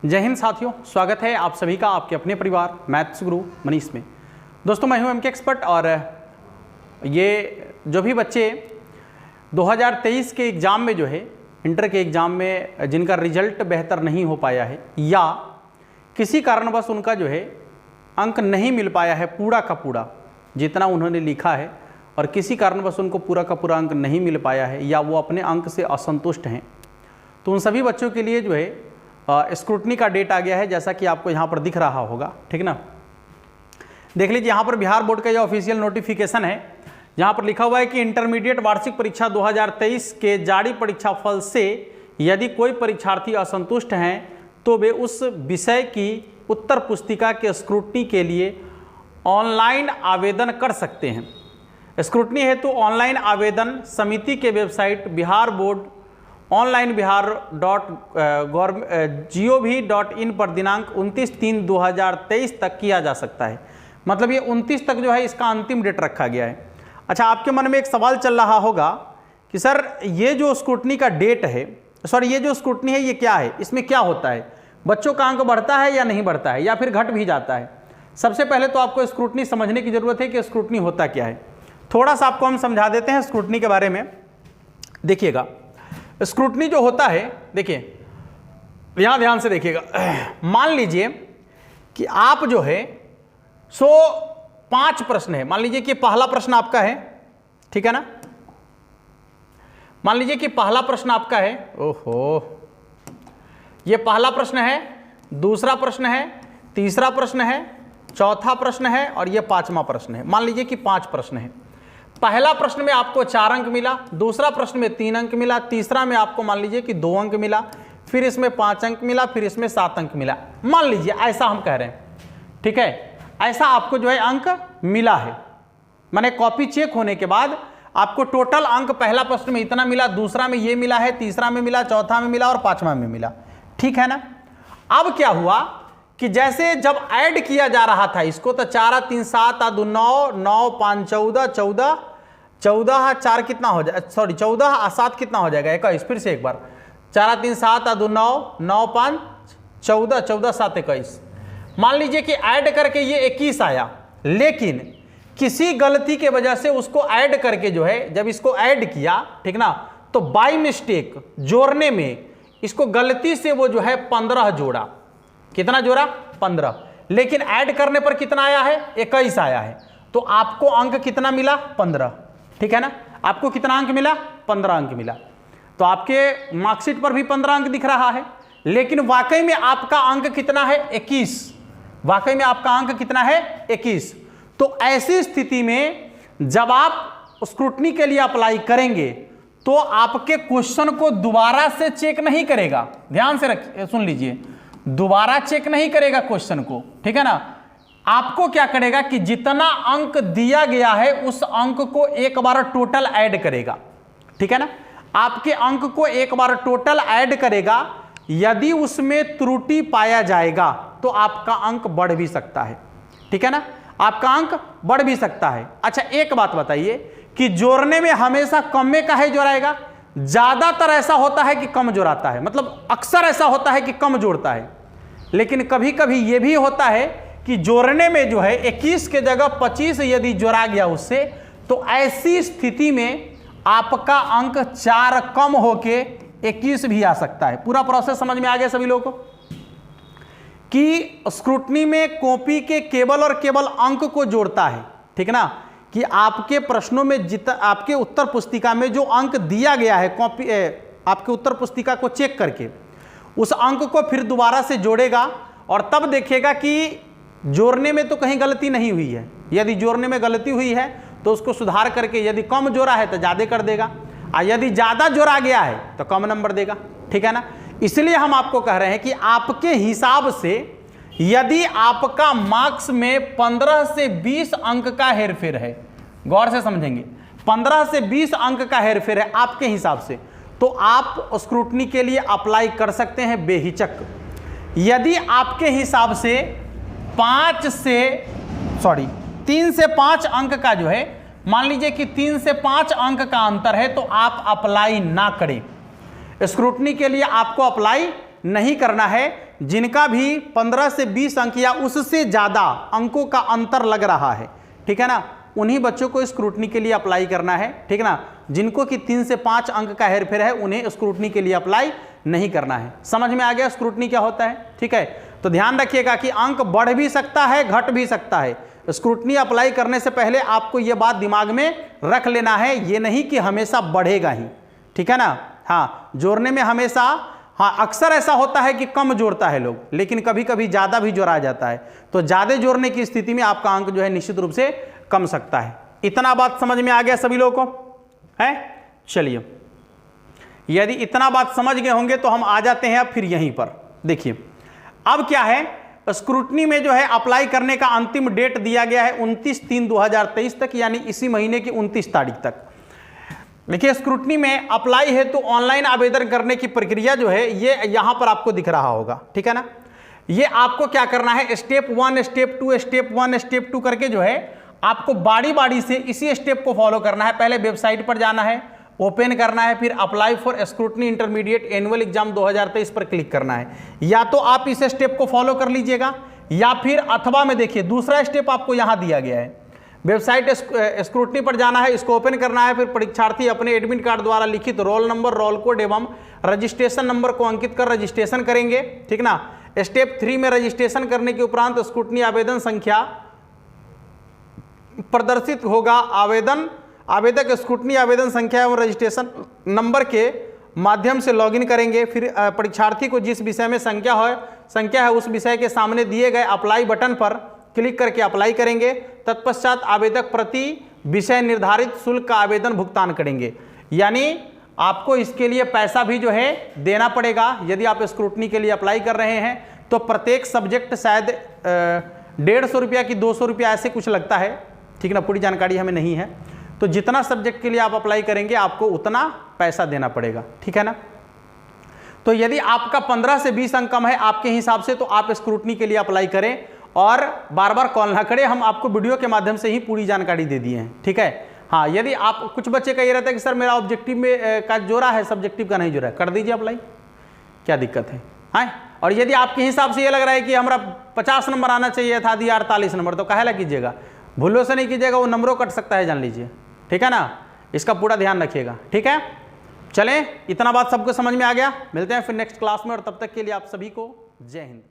जय हिंद साथियों, स्वागत है आप सभी का आपके अपने परिवार मैथ्स गुरु मनीष में। दोस्तों मैं हूं एमके एक्सपर्ट और ये जो भी बच्चे 2023 के एग्ज़ाम में जो है इंटर के एग्ज़ाम में जिनका रिजल्ट बेहतर नहीं हो पाया है या किसी कारणवश उनका जो है अंक नहीं मिल पाया है पूरा का पूरा जितना उन्होंने लिखा है और किसी कारणवश उनको पूरा का पूरा अंक नहीं मिल पाया है या वो अपने अंक से असंतुष्ट हैं, तो उन सभी बच्चों के लिए जो है स्क्रूटनी का डेट आ गया है, जैसा कि आपको यहाँ पर दिख रहा होगा। ठीक ना, देख लीजिए यहाँ पर बिहार बोर्ड का यह ऑफिशियल नोटिफिकेशन है, जहाँ पर लिखा हुआ है कि इंटरमीडिएट वार्षिक परीक्षा 2023 के जारी परीक्षा फल से यदि कोई परीक्षार्थी असंतुष्ट हैं तो वे उस विषय की उत्तर पुस्तिका के स्क्रूटनी के लिए ऑनलाइन आवेदन कर सकते हैं। स्क्रूटनी हेतु ऑनलाइन आवेदन समिति के वेबसाइट बिहार बोर्ड onlinebihar.gov.in पर दिनांक 29/3/2023 तक किया जा सकता है। मतलब ये 29 तक जो है इसका अंतिम डेट रखा गया है। अच्छा, आपके मन में एक सवाल चल रहा होगा कि सर ये जो स्क्रूटनी का डेट है, ये जो स्क्रूटनी है ये क्या है, इसमें क्या होता है, बच्चों का अंक बढ़ता है या नहीं बढ़ता है या फिर घट भी जाता है। सबसे पहले तो आपको स्क्रूटनी समझने की जरूरत है कि स्क्रूटनी होता क्या है। थोड़ा सा आपको हम समझा देते हैं स्क्रूटनी के बारे में। देखिएगा, स्क्रूटनी जो होता है, देखिए यहां ध्यान से देखिएगा। मान लीजिए कि आप जो है 5 प्रश्न है, मान लीजिए कि पहला प्रश्न आपका है, ठीक है ना, मान लीजिए कि पहला प्रश्न आपका है, ओहो ये पहला प्रश्न है, दूसरा प्रश्न है, तीसरा प्रश्न है, चौथा प्रश्न है और ये 5वां प्रश्न है। मान लीजिए कि 5 प्रश्न है। पहला प्रश्न में आपको 4 अंक मिला, दूसरा प्रश्न में 3 अंक मिला, तीसरा में आपको मान लीजिए कि 2 अंक मिला, फिर इसमें 5 अंक मिला, फिर इसमें 7 अंक मिला। मान लीजिए ऐसा हम कह रहे हैं, ठीक है, ऐसा आपको जो है अंक मिला है। माने कॉपी चेक होने के बाद आपको टोटल अंक पहला प्रश्न में इतना मिला, दूसरा में ये मिला है, तीसरा में मिला, चौथा में मिला और 5वां में मिला। ठीक है ना। अब क्या हुआ कि जैसे जब ऐड किया जा रहा था इसको, तो 4 3 7 2 9 9 5 14 14 14 4 कितना हो जाए, 14 7 कितना हो जाएगा, 21। फिर से एक बार, 4 3 7 2 9 9 5 14 14 7 21। मान लीजिए कि ऐड करके ये 21 आया, लेकिन किसी गलती के वजह से उसको ऐड करके जो है, जब इसको ऐड किया, ठीक ना, तो बाय मिस्टेक जोड़ने में इसको गलती से वो जो है 15 जोड़ा। कितना जोड़ा? 15। लेकिन ऐड करने पर कितना आया है? 21 आया है। तो आपको अंक कितना मिला? 15। ठीक है ना, आपको कितना अंक मिला? 15 अंक मिला। तो आपके मार्कशीट पर भी 15 अंक दिख रहा है, लेकिन वाकई में आपका अंक कितना है? 21। वाकई में आपका अंक कितना है? 21। तो ऐसी स्थिति में जब आप स्क्रूटनी के लिए अप्लाई करेंगे तो आपके क्वेश्चन को दोबारा से चेक नहीं करेगा। ध्यान से रखिए, सुन लीजिए, दोबारा चेक नहीं करेगा क्वेश्चन को। ठीक है ना, आपको क्या करेगा कि जितना अंक दिया गया है उस अंक को एक बार टोटल ऐड करेगा। ठीक है ना, आपके अंक को एक बार टोटल ऐड करेगा। यदि उसमें त्रुटि पाया जाएगा तो आपका अंक बढ़ भी सकता है। ठीक है ना, आपका अंक बढ़ भी सकता है। अच्छा, एक बात बताइए कि जोड़ने में हमेशा कम में काहे जोड़ाएगा? ज्यादातर ऐसा होता है कि कम जोड़ाता है, मतलब अक्सर ऐसा होता है कि कम जोड़ता है, लेकिन कभी कभी यह भी होता है कि जोड़ने में जो है 21 के जगह 25 यदि जोड़ा गया उससे, तो ऐसी स्थिति में आपका अंक 4 कम होके 21 भी आ सकता है। पूरा प्रोसेस समझ में आ गया सभी लोगों को कि स्क्रूटनी में कॉपी के केवल और केवल अंक को जोड़ता है। ठीक ना, कि आपके प्रश्नों में आपके उत्तर पुस्तिका में जो अंक दिया गया है, कॉपी आपके उत्तर पुस्तिका को चेक करके उस अंक को फिर दोबारा से जोड़ेगा और तब देखेगा कि जोड़ने में तो कहीं गलती नहीं हुई है। यदि जोड़ने में गलती हुई है तो उसको सुधार करके, यदि कम जोड़ा है तो ज़्यादा कर देगा, और यदि ज़्यादा जोड़ा गया है तो कम नंबर देगा। ठीक है ना, इसलिए हम आपको कह रहे हैं कि आपके हिसाब से यदि आपका मार्क्स में 15 से 20 अंक का हेरफेर है, गौर से समझेंगे, 15 से 20 अंक का हेरफेर है आपके हिसाब से, तो आप स्क्रूटनी के लिए अप्लाई कर सकते हैं बेहिचक। यदि आपके हिसाब से 3 से 5 अंक का जो है, मान लीजिए कि 3 से 5 अंक का अंतर है, तो आप अप्लाई ना करें। स्क्रूटनी के लिए आपको अप्लाई नहीं करना है, जिनका भी 15 से 20 अंक या उससे ज़्यादा अंकों का अंतर लग रहा है, ठीक है ना, उन्हीं बच्चों को स्क्रूटनी के लिए अप्लाई करना है, ठीक है ना। जिनको कि 3 से 5 अंक का हेरफेर है उन्हें स्क्रूटनी के लिए अप्लाई नहीं करना है। समझ में आ गया स्क्रूटनी क्या होता है, ठीक है। तो ध्यान रखिएगा कि अंक बढ़ भी सकता है, घट भी सकता है। स्क्रूटनी अप्लाई करने से पहले आपको यह बात दिमाग में रख लेना है, ये नहीं कि हमेशा बढ़ेगा ही, ठीक है ना। हाँ, जोड़ने में हमेशा, हाँ अक्सर ऐसा होता है कि कम जोड़ता है लोग, लेकिन कभी कभी ज़्यादा भी जोड़ा जाता है। तो ज़्यादा जोड़ने की स्थिति में आपका अंक जो है निश्चित रूप से कम सकता है। इतना बात समझ में आ गया सभी लोगों को है। चलिए, यदि इतना बात समझ गए होंगे तो हम आ जाते हैं अब फिर यहीं पर। देखिए अब क्या है, स्क्रूटनी में जो है अप्लाई करने का अंतिम डेट दिया गया है 29/3/2023 तक, यानी इसी महीने की 29 तारीख तक। देखिए स्क्रूटनी में अप्लाई है तो ऑनलाइन आवेदन करने की प्रक्रिया जो है ये यहां पर आपको दिख रहा होगा, ठीक है ना। ये आपको क्या करना है, स्टेप 1 स्टेप 2 स्टेप 1 स्टेप 2 करके जो है आपको बारी बारी से इसी स्टेप को फॉलो करना है। पहले वेबसाइट पर जाना है, ओपन करना है, फिर apply for scrutiny intermediate annual exam 2023 पर क्लिक करना है। या तो आप इस स्टेप को फॉलो कर लीजिएगा, या फिर अथवा में देखिए दूसरा स्टेप आपको यहां दिया गया है। वेबसाइट स्क्रूटनी पर जाना है, इसको ओपन करना है, फिर परीक्षार्थी अपने एडमिट कार्ड द्वारा लिखित रोल नंबर, रोल कोड एवं रजिस्ट्रेशन नंबर को अंकित कर रजिस्ट्रेशन करेंगे, ठीक ना। स्टेप 3 में रजिस्ट्रेशन करने के उपरांत स्क्रूटनी आवेदन संख्या प्रदर्शित होगा। आवेदक स्क्रूटनी आवेदन संख्या एवं रजिस्ट्रेशन नंबर के माध्यम से लॉगिन करेंगे। फिर परीक्षार्थी को जिस विषय में संख्या है उस विषय के सामने दिए गए अप्लाई बटन पर क्लिक करके अप्लाई करेंगे। तत्पश्चात आवेदक प्रति विषय निर्धारित शुल्क का आवेदन भुगतान करेंगे। यानी आपको इसके लिए पैसा भी जो है देना पड़ेगा। यदि आप स्क्रूटनी के लिए अप्लाई कर रहे हैं तो प्रत्येक सब्जेक्ट शायद 150 रुपया की 200 रुपया ऐसे कुछ लगता है, ठीक ना, पूरी जानकारी हमें नहीं है। तो जितना सब्जेक्ट के लिए आप अप्लाई करेंगे आपको उतना पैसा देना पड़ेगा, ठीक है ना। तो यदि आपका 15 से 20 अंक कम है आपके हिसाब से, तो आप स्क्रूटनी के लिए अप्लाई करें और बार बार कॉल ना करें। हम आपको वीडियो के माध्यम से ही पूरी जानकारी दे दिए हैं, ठीक है। हाँ, यदि आप, कुछ बच्चे का ये रहता है कि सर मेरा ऑब्जेक्टिव में का जोड़ा है, सब्जेक्टिव का नहीं जोड़ा है, कर दीजिए अप्लाई, क्या दिक्कत है। हाँ, और यदि आपके हिसाब से ये लग रहा है कि हमारा 50 नंबर आना चाहिए था, दिया 48 नंबर, तो काहे ला कीजिएगा, भूलों से नहीं कीजिएगा, वो नंबरों कट सकता है, जान लीजिए, ठीक है ना। इसका पूरा ध्यान रखिएगा, ठीक है। चलें, इतना बात सबको समझ में आ गया। मिलते हैं फिर नेक्स्ट क्लास में, और तब तक के लिए आप सभी को जय हिंद।